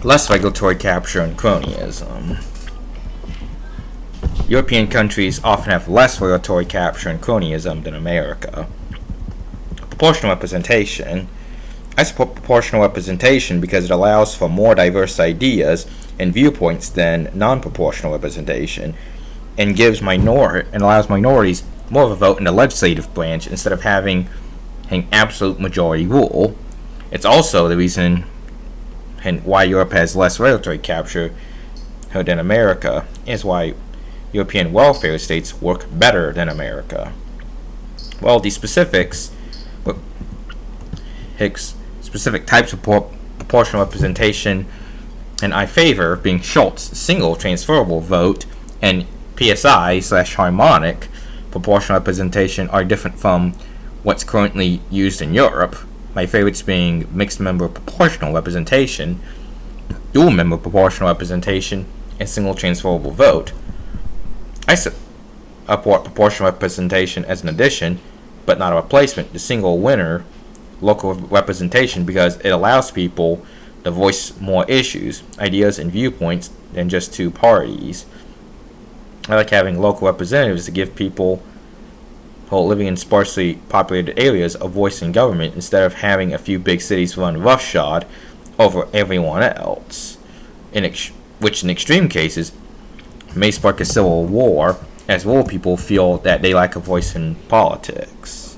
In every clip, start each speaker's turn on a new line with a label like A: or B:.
A: less regulatory capture and cronyism. European countries often have less regulatory capture and cronyism than America. Proportional representation. I support proportional representation because it allows for more diverse ideas and viewpoints than non-proportional representation, and allows minorities more of a vote in the legislative branch instead of having an absolute majority rule. It's also the reason why Europe has less regulatory capture than America, is why European welfare states work better than America. Well, the specifics, specific types of proportional representation, and I favor being Schultz single transferable vote and PSI/harmonic proportional representation are different from what's currently used in Europe. My favorites being mixed member proportional representation, dual member proportional representation, and single transferable vote. I support proportional representation as an addition, but not a replacement, to single winner local representation because it allows people to voice more issues, ideas, and viewpoints than just two parties. I like having local representatives to give people living in sparsely populated areas a voice in government instead of having a few big cities run roughshod over everyone else, which in extreme cases may spark a civil war, as rural people feel that they lack a voice in politics.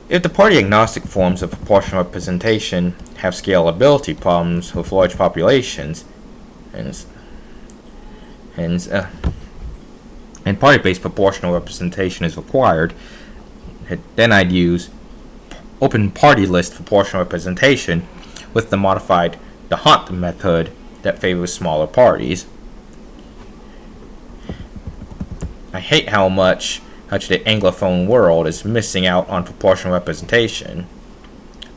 A: If the party-agnostic forms of proportional representation have scalability problems with large populations, and party-based proportional representation is required, then I'd use open party list proportional representation with the modified D'Hondt method that favors smaller parties. I hate how much the Anglophone world is missing out on proportional representation.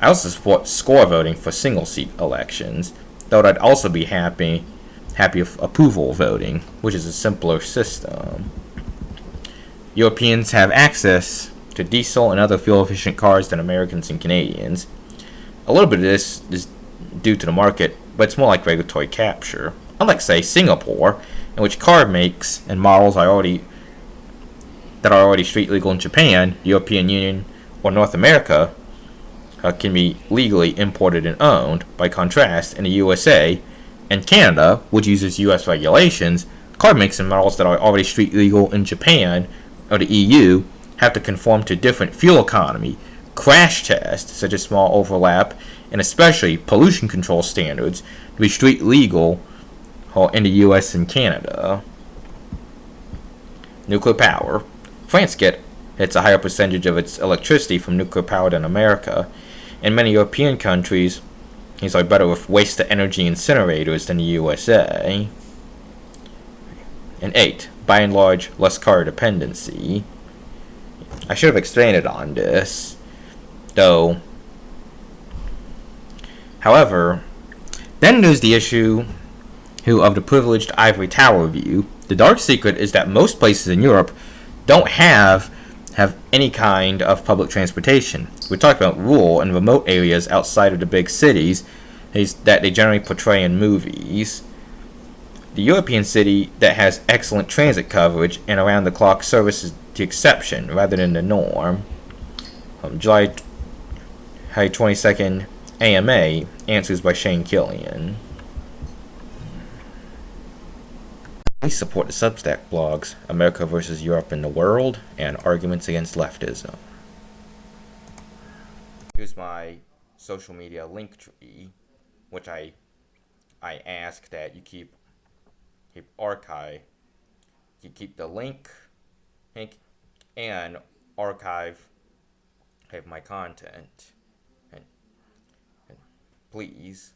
A: I also support score voting for single-seat elections, though I'd also be happy with approval voting, which is a simpler system. Europeans have access to diesel and other fuel-efficient cars than Americans and Canadians. A little bit of this is due to the market, but it's more like regulatory capture. Unlike, say, Singapore, in which car makes and models are already street legal in Japan, the European Union, or North America can be legally imported and owned. By contrast, in the USA and Canada, which uses US regulations, car makes and models that are already street legal in Japan or the EU have to conform to different fuel economy, crash tests such as small overlap, and especially pollution control standards to be street legal in the US and Canada. Nuclear power. France gets a higher percentage of its electricity from nuclear power than America, and many European countries are better with waste-to-energy incinerators than the USA. And 8. By and large, less car dependency. I should have expanded on this, though. However, then there's the issue of the privileged ivory tower view. The dark secret is that most places in Europe don't have any kind of public transportation. We're talking about rural and remote areas outside of the big cities that they generally portray in movies. The European city that has excellent transit coverage and around-the-clock service is the exception rather than the norm. July 22nd, AMA, answers by Shane Killian. We support the Substack blogs America vs. Europe and the World and Arguments Against Leftism. Here's my social media link tree, which I ask that you keep archive. You keep the link and archive my content. And please.